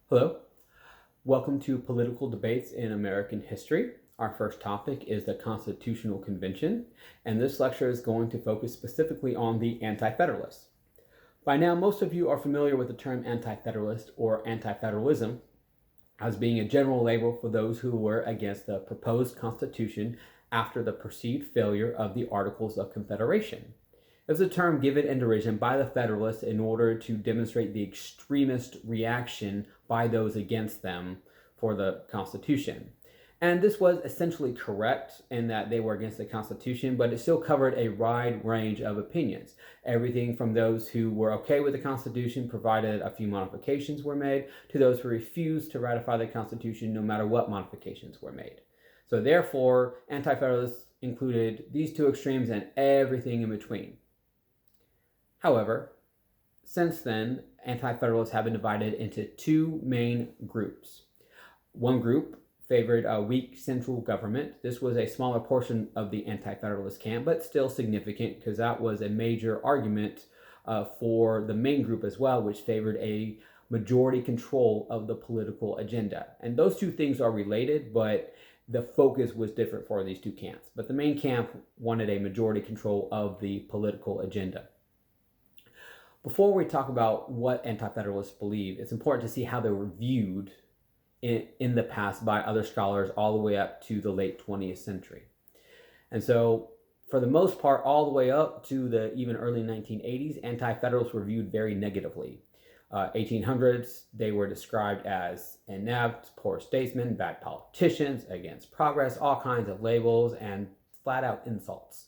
Hello, welcome to Political Debates in American History. Our first topic is the Constitutional Convention, and this lecture is going to focus specifically on the Anti-Federalists. By now, most of you are familiar with the term Anti-Federalist or Anti-Federalism as being a general label for those who were against the proposed Constitution after the perceived failure of the Articles of Confederation. It was a term given in derision by the Federalists in order to demonstrate the extremist reaction by those against them for the Constitution. And this was essentially correct in that they were against the Constitution, but it still covered a wide range of opinions. Everything from those who were okay with the Constitution, provided a few modifications were made, to those who refused to ratify the Constitution no matter what modifications were made. So therefore, Anti-Federalists included these two extremes and everything in between. However, since then, Anti-Federalists have been divided into two main groups. One group favored a weak central government. This was a smaller portion of the Anti-Federalist camp, but still significant because that was a major argument for the main group as well, which favored a majority control of the political agenda. And those two things are related, but the focus was different for these two camps. But the main camp wanted a majority control of the political agenda. Before we talk about what Anti-Federalists believe, it's important to see how they were viewed in the past by other scholars all the way up to the late 20th century. And so, for the most part, all the way up to the even early 1980s, Anti-Federalists were viewed very negatively. 1800s, they were described as inept, poor statesmen, bad politicians, against progress, all kinds of labels, and flat-out insults.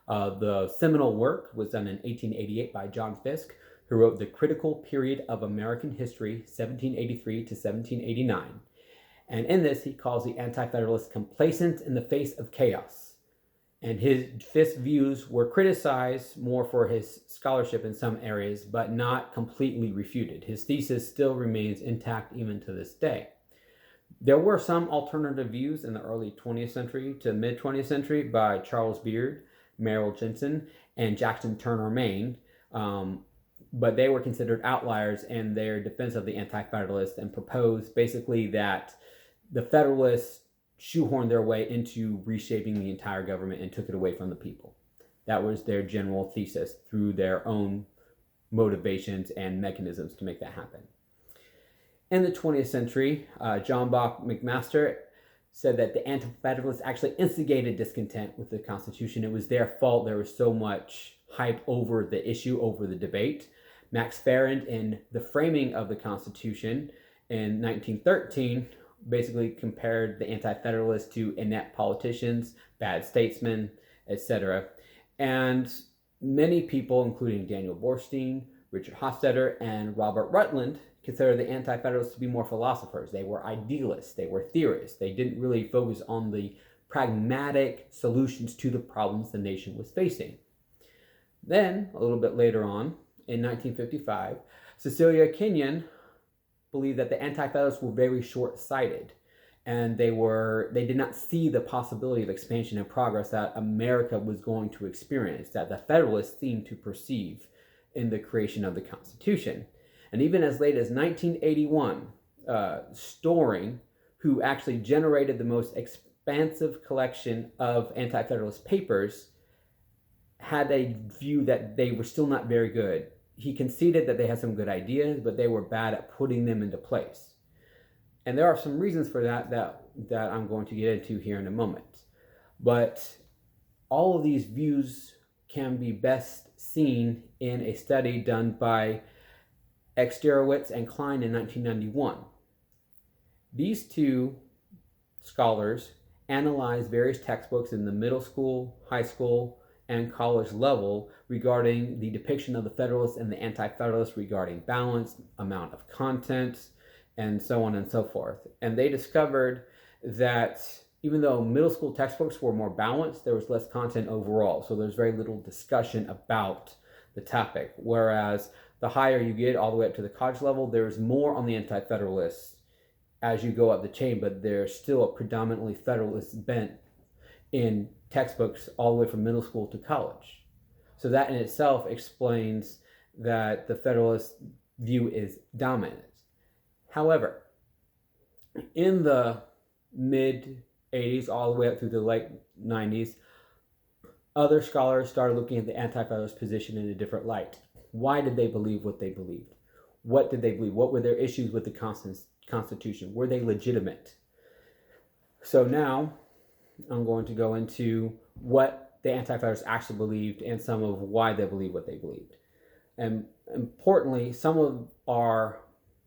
The seminal work was done in 1888 by John Fiske, who wrote The Critical Period of American History, 1783 to 1789. And in this, he calls the Anti-Federalists complacent in the face of chaos. And Fiske's views were criticized more for his scholarship in some areas, but not completely refuted. His thesis still remains intact even to this day. There were some alternative views in the early 20th century to mid-20th century by Charles Beard, Merrill Jensen, and Jackson Turner Maine, but they were considered outliers in their defense of the Anti-Federalists and proposed basically that the Federalists shoehorned their way into reshaping the entire government and took it away from the people. That was their general thesis through their own motivations and mechanisms to make that happen. In the 20th century, John Bach McMaster said that the Anti-Federalists actually instigated discontent with the Constitution. It was their fault. There was so much hype over the issue, over the debate. Max Farrand, in The Framing of the Constitution in 1913, basically compared the Anti-Federalists to inept politicians, bad statesmen, etc. And many people, including Daniel Borstein, Richard Hofstadter, and Robert Rutland, consider the Anti-Federalists to be more philosophers. They were idealists. They were theorists. They didn't really focus on the pragmatic solutions to the problems the nation was facing. Then, a little bit later on, in 1955, Cecilia Kenyon believed that the Anti-Federalists were very short-sighted, and they did not see the possibility of expansion and progress that America was going to experience, that the Federalists seemed to perceive in the creation of the Constitution. And even as late as 1981, Storing, who actually generated the most expansive collection of Anti-Federalist papers, had a view that they were still not very good. He conceded that they had some good ideas, but they were bad at putting them into place. And there are some reasons for that I'm going to get into here in a moment. But all of these views can be best seen in a study done by Exterowitz and Klein in 1991. These two scholars analyzed various textbooks in the middle school, high school, and college level regarding the depiction of the Federalists and the Anti-Federalists regarding balance, amount of content, and so on and so forth. And they discovered that even though middle school textbooks were more balanced, there was less content overall. So there's very little discussion about the topic. Whereas the higher you get, all the way up to the college level, there's more on the Anti-Federalists as you go up the chain, but there's still a predominantly Federalist bent in textbooks all the way from middle school to college. So that in itself explains that the Federalist view is dominant. However, In the mid 80s all the way up through the late 90s, other scholars started looking at the Anti-Federalist position in a different light. Why did they believe what they believed? What did they believe? What were their issues with the Constitution? Were they legitimate? So now I'm going to go into what the Anti-Federalists actually believed and some of why they believed what they believed. And importantly, some of our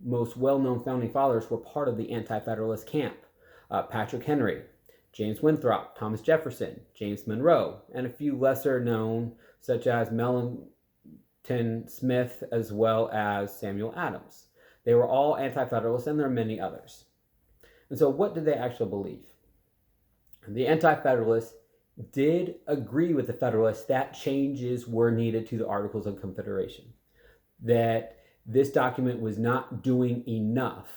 most well-known founding fathers were part of the Anti-Federalist camp. Patrick Henry, James Winthrop, Thomas Jefferson, James Monroe, and a few lesser known such as Mellon Smith as well as Samuel Adams. They were all Anti-Federalists, and there are many others. And so what did they actually believe? The Anti-Federalists did agree with the Federalists that changes were needed to the Articles of Confederation, that this document was not doing enough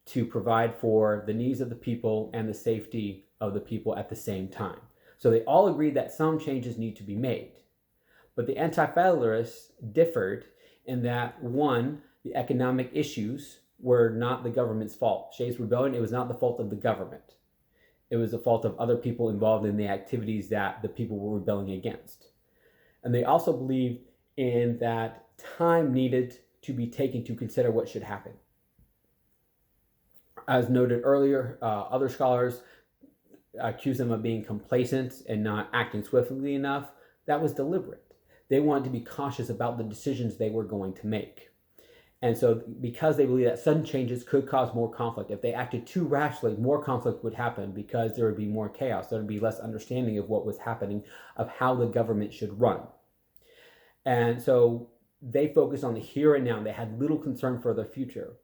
to provide for the needs of the people and the safety of the people at the same time. So they all agreed that some changes need to be made. But the Anti-Federalists differed in that, one, the economic issues were not the government's fault. Shays' Rebellion, it was not the fault of the government. It was the fault of other people involved in the activities that the people were rebelling against. And they also believed in that time needed to be taken to consider what should happen. As noted earlier, other scholars accuse them of being complacent and not acting swiftly enough. That was deliberate. They wanted to be cautious about the decisions they were going to make. And so because they believe that sudden changes could cause more conflict, if they acted too rashly, more conflict would happen because there would be more chaos. There would be less understanding of what was happening, of how the government should run. And so they focused on the here and now. They had little concern for the future.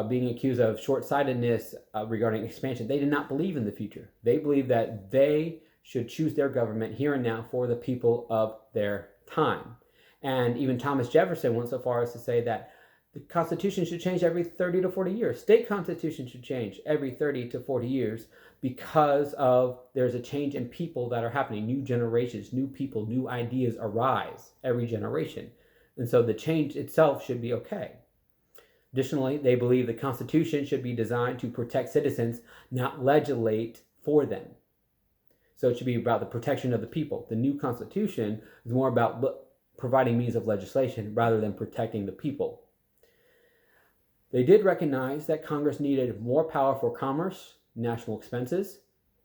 Being accused of short-sightedness regarding expansion, they did not believe in the future. They believed that they should choose their government here and now for the people of their time. And even Thomas Jefferson went so far as to say that the Constitution should change every 30 to 40 years. State constitution should change every 30 to 40 years because there's a change in people that are happening. New generations, new people, new ideas arise every generation. And so the change itself should be okay. Additionally, they believe the Constitution should be designed to protect citizens, not legislate for them. So it should be about the protection of the people. The new Constitution is more about providing means of legislation rather than protecting the people. They did recognize that Congress needed more power for commerce, national expenses,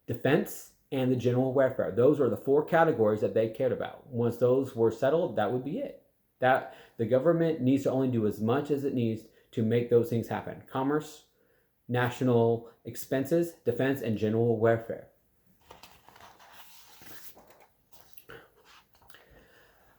defense, and the general welfare. Those are the four categories that they cared about. Once those were settled, that would be it. That the government needs to only do as much as it needs to make those things happen. Commerce, national expenses, defense, and general welfare.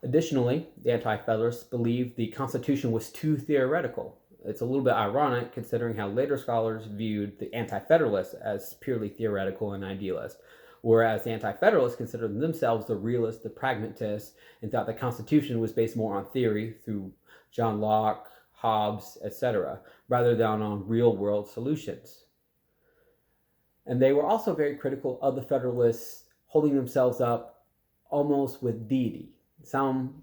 Additionally, the Anti-Federalists believed the Constitution was too theoretical. It's a little bit ironic considering how later scholars viewed the Anti-Federalists as purely theoretical and idealist, whereas the Anti-Federalists considered themselves the realists, the pragmatists, and thought the Constitution was based more on theory through John Locke, Hobbes, etc., rather than on real-world solutions. And they were also very critical of the Federalists holding themselves up almost with deity. Some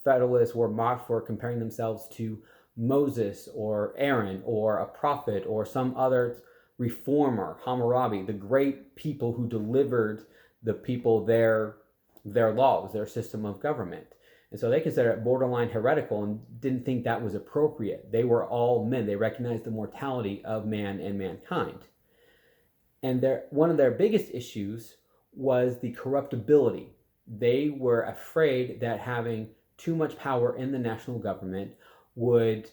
Federalists were mocked for comparing themselves to Moses or Aaron or a prophet or some other reformer, Hammurabi, the great people who delivered the people their laws, their system of government. And so they considered it borderline heretical and didn't think that was appropriate. They were all men. They recognized the mortality of man and mankind. And one of their biggest issues was the corruptibility. They were afraid that having too much power in the national government would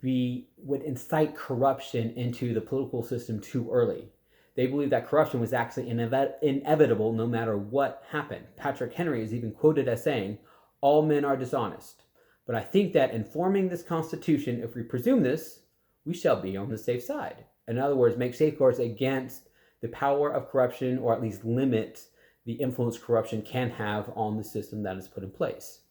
incite corruption into the political system too early. They believed that corruption was actually inevitable no matter what happened. Patrick Henry is even quoted as saying, "All men are dishonest. But I think that in forming this Constitution, if we presume this, we shall be on the safe side." In other words, make safeguards against the power of corruption, or at least limit the influence corruption can have on the system that is put in place.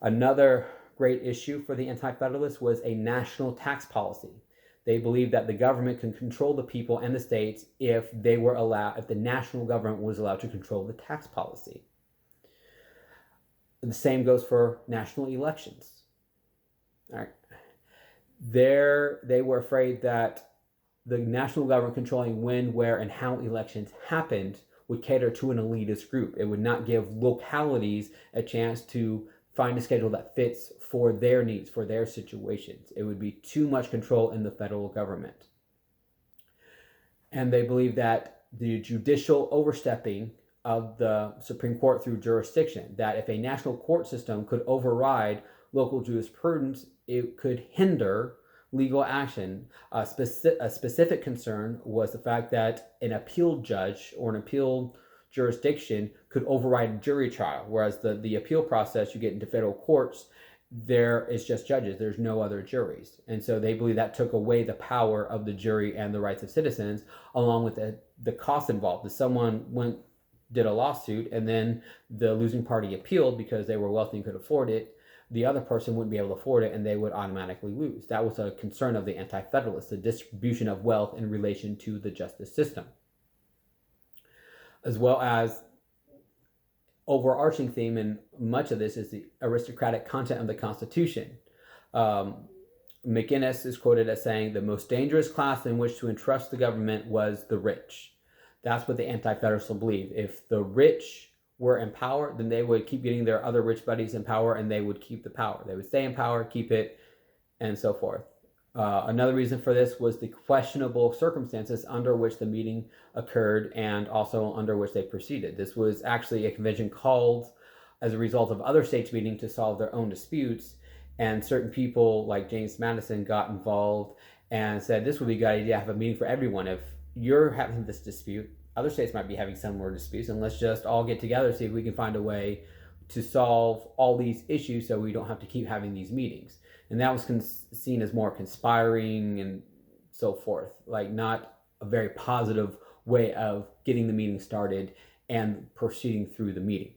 Another great issue for the Anti-Federalists was a national tax policy. They believed that the government can control the people and the states if the national government was allowed to control the tax policy. The same goes for national elections. All right. They were afraid that the national government controlling when, where, and how elections happened would cater to an elitist group. It would not give localities a chance to find a schedule that fits for their needs, for their situations. It would be too much control in the federal government. And they believe that the judicial overstepping of the Supreme Court through jurisdiction, that if a national court system could override local jurisprudence, it could hinder legal action. A specific concern was the fact that an appeal judge or an appeal jurisdiction could override a jury trial, whereas the appeal process you get into federal courts, there is just judges, there's no other juries. And so they believe that took away the power of the jury and the rights of citizens, along with the cost involved. If someone did a lawsuit and then the losing party appealed because they were wealthy and could afford it, the other person wouldn't be able to afford it and they would automatically lose. That was a concern of the Anti-Federalists, the distribution of wealth in relation to the justice system. As well as overarching theme in much of this is the aristocratic content of the Constitution. McInnes is quoted as saying, the most dangerous class in which to entrust the government was the rich. That's what the Anti-Federalists believe. If the rich were in power, then they would keep getting their other rich buddies in power and they would keep the power. They would stay in power, keep it, and so forth. Another reason for this was the questionable circumstances under which the meeting occurred and also under which they proceeded. This was actually a convention called as a result of other states meeting to solve their own disputes, and certain people like James Madison got involved and said this would be a good idea to have a meeting for everyone. If you're having this dispute, other states might be having similar disputes, and let's just all get together, see if we can find a way to solve all these issues so we don't have to keep having these meetings. And that was seen as more conspiring and so forth, like not a very positive way of getting the meeting started and proceeding through the meeting.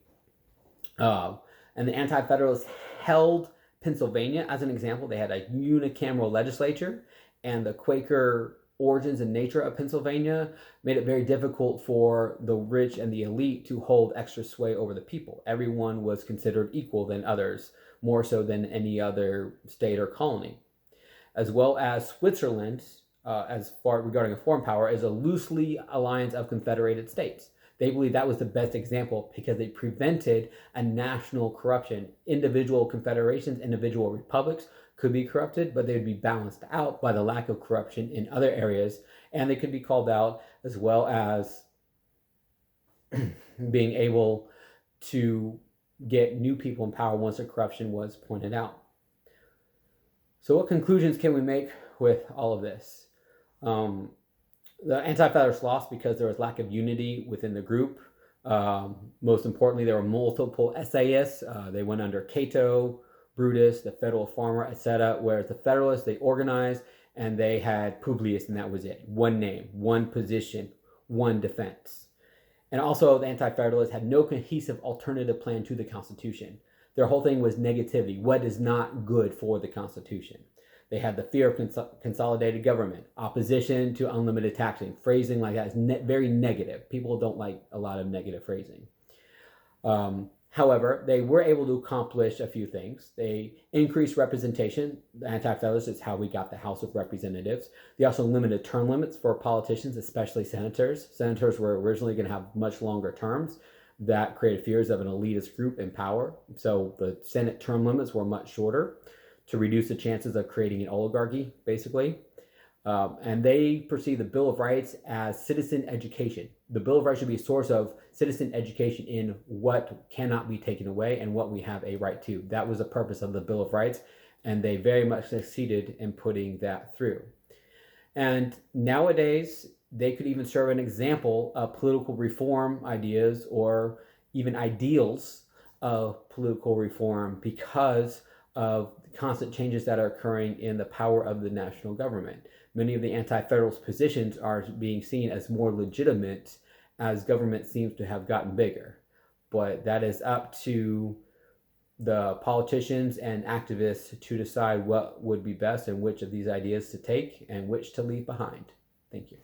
And the Anti-Federalists held Pennsylvania as an example. They had a unicameral legislature, and the Quaker origins and nature of Pennsylvania made it very difficult for the rich and the elite to hold extra sway over the people. Everyone was considered equal than others, more so than any other state or colony. As well as Switzerland, as far regarding a foreign power, is a loosely alliance of confederated states. They believe that was the best example because it prevented a national corruption. Individual confederations, individual republics could be corrupted, but they would be balanced out by the lack of corruption in other areas, and they could be called out, as well as being able to get new people in power once the corruption was pointed out. So what conclusions can we make with all of this? The Anti-Federalists lost because there was lack of unity within the group. Most importantly, there were multiple essayists. They went under Cato, Brutus, the federal farmer, etc. Whereas the Federalists, they organized and they had Publius, and that was it. One name, one position, one defense. And also, the Anti-Federalists had no cohesive alternative plan to the Constitution. Their whole thing was negativity. What is not good for the Constitution? They had the fear of consolidated government, opposition to unlimited taxing. Phrasing like that is very negative. People don't like a lot of negative phrasing. However, they were able to accomplish a few things. They increased representation. The Anti-Federalists is how we got the House of Representatives. They also limited term limits for politicians, especially senators. Senators were originally going to have much longer terms. That created fears of an elitist group in power. So the Senate term limits were much shorter to reduce the chances of creating an oligarchy, basically. And they perceive the Bill of Rights as citizen education. The Bill of Rights should be a source of citizen education in what cannot be taken away and what we have a right to. That was the purpose of the Bill of Rights, and they very much succeeded in putting that through. And nowadays, they could even serve an example of political reform ideas or even ideals of political reform because of the constant changes that are occurring in the power of the national government. Many of the Anti-Federalist positions are being seen as more legitimate as government seems to have gotten bigger. But that is up to the politicians and activists to decide what would be best and which of these ideas to take and which to leave behind. Thank you.